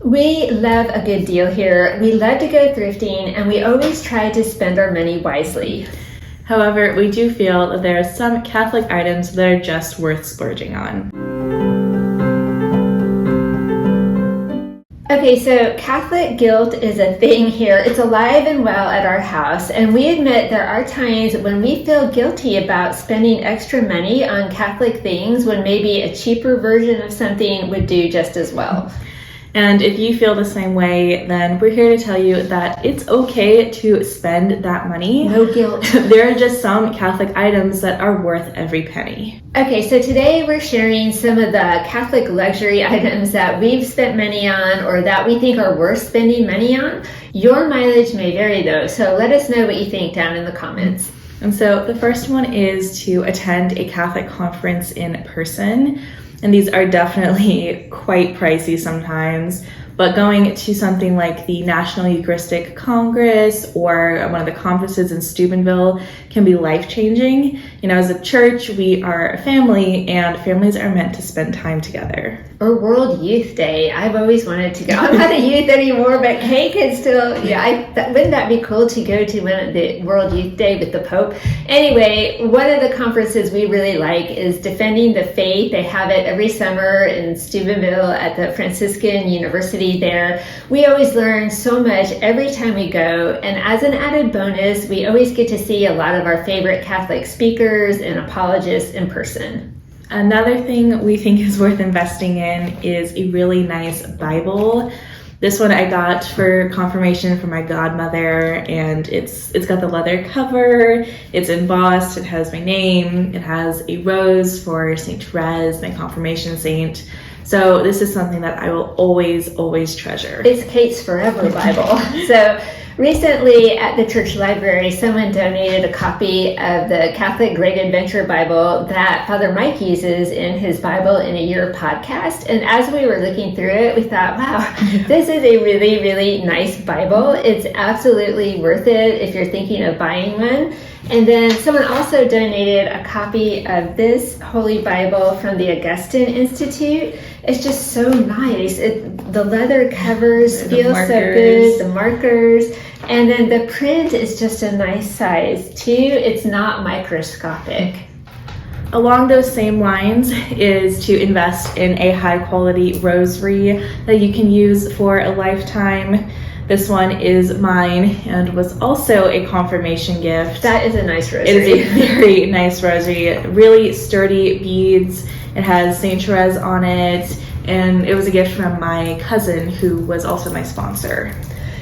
We love a good deal here. We love to go thrifting, and we always try to spend our money wisely. However, we do feel that there are some Catholic items that are just worth splurging on. Okay, so Catholic guilt is a thing here. It's alive and well at our house, and we admit there are times when we feel guilty about spending extra money on Catholic things when maybe a cheaper version of something would do just as well. And if you feel the same way, then we're here to tell you that it's okay to spend that money. No guilt. There are just some Catholic items that are worth every penny. Okay, so today we're sharing some of the Catholic luxury items that we've spent money on or that we think are worth spending money on. Your mileage may vary though, so let us know what you think down in the comments. And so the first one is to attend a Catholic conference in person. And these are definitely quite pricey sometimes, but going to something like the National Eucharistic Congress or one of the conferences in Steubenville can be life-changing. You know, as a church, we are a family, and families are meant to spend time together. Or World Youth Day. I've always wanted to go. I'm not a youth anymore, but Kay could still, wouldn't that be cool to go to the World Youth Day with the Pope? Anyway, one of the conferences we really like is Defending the Faith. They have it every summer in Steubenville at the Franciscan University there. We always learn so much every time we go, and as an added bonus, we always get to see a lot of our favorite Catholic speakers and apologists in person. Another thing we think is worth investing in is a really nice Bible. This one I got for confirmation from my godmother, and it's got the leather cover, it's embossed, it has my name, it has a rose for St. Therese, my confirmation saint. So this is something that I will always treasure. It's Kate's Forever Bible. So recently at the church library, someone donated a copy of the Catholic Great Adventure Bible that Father Mike uses in his Bible in a Year podcast. And as we were looking through it, we thought, wow, this is a really, really nice Bible. It's absolutely worth it if you're thinking of buying one. And then someone also donated a copy of this Holy Bible from the Augustine Institute. It's just so nice. The leather covers feel so good, the markers, and then the print is just a nice size too. It's not microscopic. Along those same lines is to invest in a high quality rosary that you can use for a lifetime. This one is mine and was also a confirmation gift. That is a nice rosary. It is a very nice rosary, really sturdy beads. It has St. Therese on it, and it was a gift from my cousin who was also my sponsor.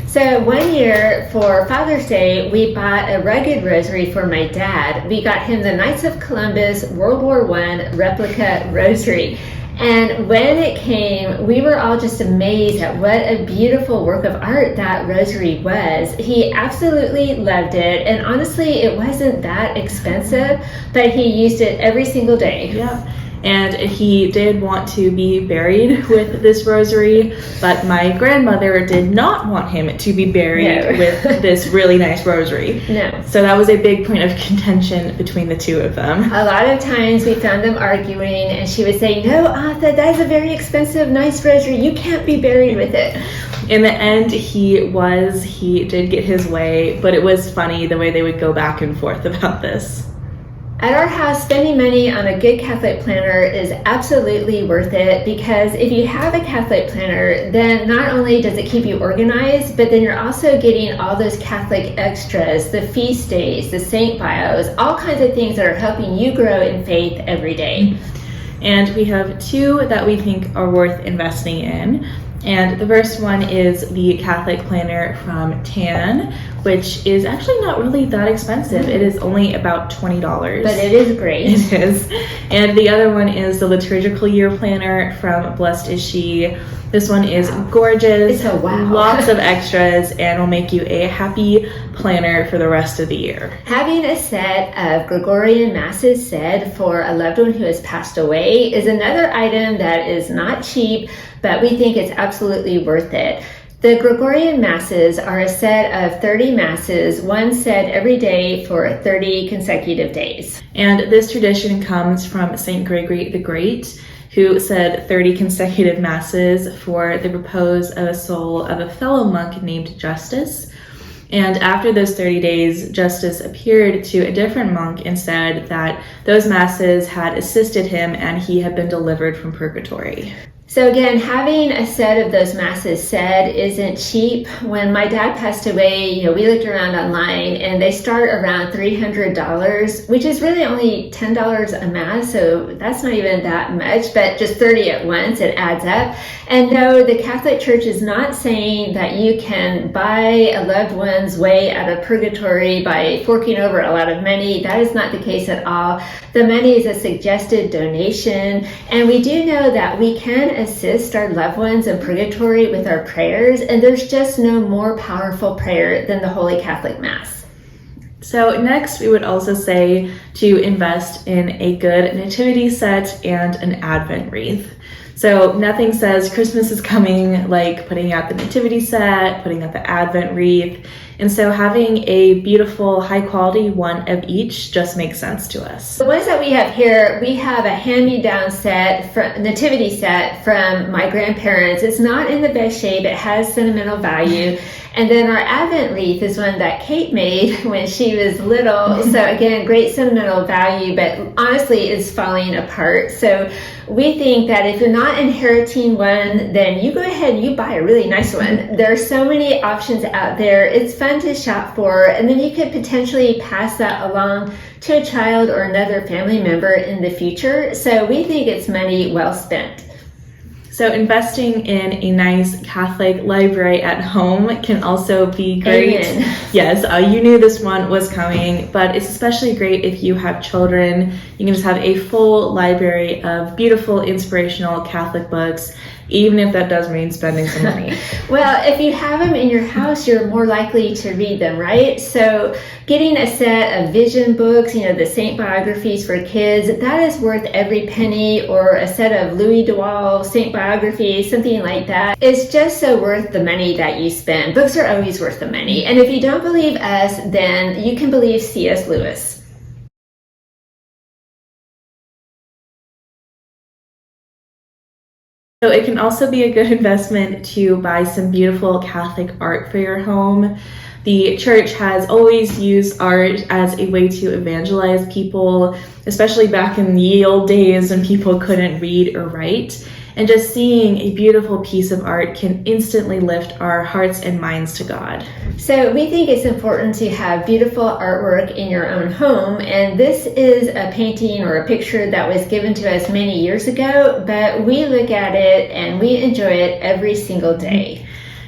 So one year for Father's Day, we bought a rugged rosary for my dad. We got him the Knights of Columbus World War I replica rosary. And when it came, we were all just amazed at what a beautiful work of art that rosary was. He absolutely loved it. And honestly, it wasn't that expensive, but he used it every single day. Yeah. And he did want to be buried with this rosary, but my grandmother did not want him to be buried with this really nice rosary. No. So that was a big point of contention between the two of them. A lot of times we found them arguing, and she would say, no, Arthur, that is a very expensive, nice rosary. You can't be buried with it. In the end, he did get his way, but it was funny the way they would go back and forth about this. At our house, spending money on a good Catholic planner is absolutely worth it, because if you have a Catholic planner, then not only does it keep you organized, but then you're also getting all those Catholic extras, the feast days, the saint bios, all kinds of things that are helping you grow in faith every day. And we have two that we think are worth investing in. And the first one is the Catholic planner from Tan, which is actually not really that expensive. It is only about $20. But it is great. It is. And the other one is the liturgical year planner from Blessed Is She. This one is gorgeous. It's a wow. Lots of extras, and will make you a happy planner for the rest of the year. Having a set of Gregorian masses said for a loved one who has passed away is another item that is not cheap, but we think it's absolutely worth it. The Gregorian masses are a set of 30 masses, one said every day for 30 consecutive days. And this tradition comes from St. Gregory the Great, who said 30 consecutive masses for the repose of a soul of a fellow monk named Justus. And after those 30 days, Justus appeared to a different monk and said that those masses had assisted him and he had been delivered from purgatory. So again, having a set of those masses said isn't cheap. When my dad passed away, we looked around online and they start around $300, which is really only $10 a mass. So that's not even that much, but just 30 at once, it adds up. And no, the Catholic Church is not saying that you can buy a loved one's way out of purgatory by forking over a lot of money. That is not the case at all. The money is a suggested donation. And we do know that we can assist our loved ones in purgatory with our prayers, and there's just no more powerful prayer than the Holy Catholic Mass. So next, we would also say to invest in a good nativity set and an Advent wreath. So nothing says Christmas is coming like putting out the nativity set, putting out the Advent wreath. And so having a beautiful, high quality one of each just makes sense to us. The ones that we have here, we have a hand-me-down set, nativity set from my grandparents. It's not in the best shape. It has sentimental value. And then our Advent wreath is one that Kate made when she was little. So again, great sentimental value, but honestly, it's falling apart. So we think that if you're not inheriting one, then you go ahead and you buy a really nice one. There are so many options out there. It's fun to shop for, and then you could potentially pass that along to a child or another family member in the future. So we think it's money well spent. So investing in a nice Catholic library at home can also be great. Amen. Yes, you knew this one was coming, but it's especially great if you have children. You can just have a full library of beautiful, inspirational Catholic books, even if that does mean spending some money. Well, if you have them in your house, you're more likely to read them, right? So getting a set of vision books, the saint biographies for kids, that is worth every penny, or a set of Louis Duval saint biographies, something like that. It's just so worth the money that you spend. Books are always worth the money. And if you don't believe us, then you can believe C.S. Lewis. So it can also be a good investment to buy some beautiful Catholic art for your home. The church has always used art as a way to evangelize people, especially back in the old days when people couldn't read or write. And just seeing a beautiful piece of art can instantly lift our hearts and minds to God. So we think it's important to have beautiful artwork in your own home. And this is a painting or a picture that was given to us many years ago, but we look at it and we enjoy it every single day.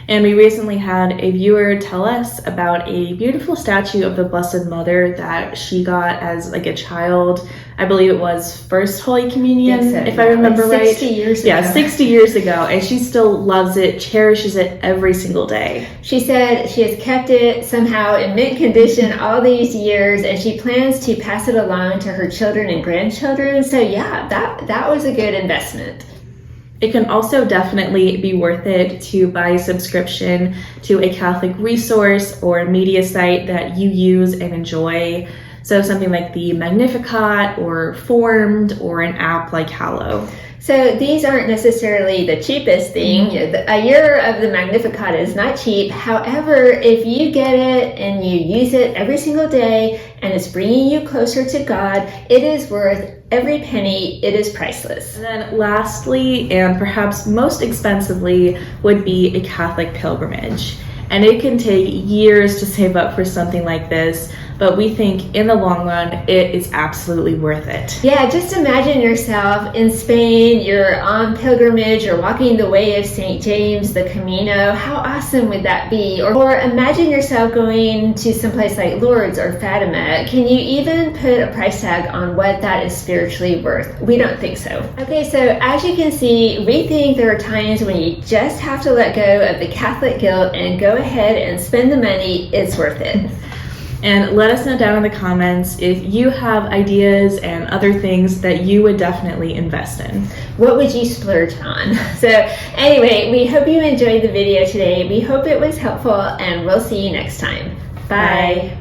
And we recently had a viewer tell us about a beautiful statue of the Blessed Mother that she got as a child. I believe it was first Holy Communion, if I remember right. 60 years ago. Yeah, 60 years ago. And she still loves it, cherishes it every single day. She said she has kept it somehow in mint condition all these years, and she plans to pass it along to her children and grandchildren. So yeah, that was a good investment. It can also definitely be worth it to buy a subscription to a Catholic resource or media site that you use and enjoy. So something like the Magnificat or Formed or an app like Hallow. So these aren't necessarily the cheapest thing. A year of the Magnificat is not cheap. However, if you get it and you use it every single day and it's bringing you closer to God, it is worth every penny. It is priceless. And then lastly, and perhaps most expensively, would be a Catholic pilgrimage. And it can take years to save up for something like this, but we think in the long run, it is absolutely worth it. Yeah, just imagine yourself in Spain, you're on pilgrimage, you're walking the way of St. James, the Camino. How awesome would that be? Or imagine yourself going to someplace like Lourdes or Fatima. Can you even put a price tag on what that is spiritually worth? We don't think so. Okay, so as you can see, we think there are times when you just have to let go of the Catholic guilt and go ahead and spend the money. It's worth it. And let us know down in the comments if you have ideas and other things that you would definitely invest in. What would you splurge on? So anyway, we hope you enjoyed the video today. We hope it was helpful, and we'll see you next time. Bye.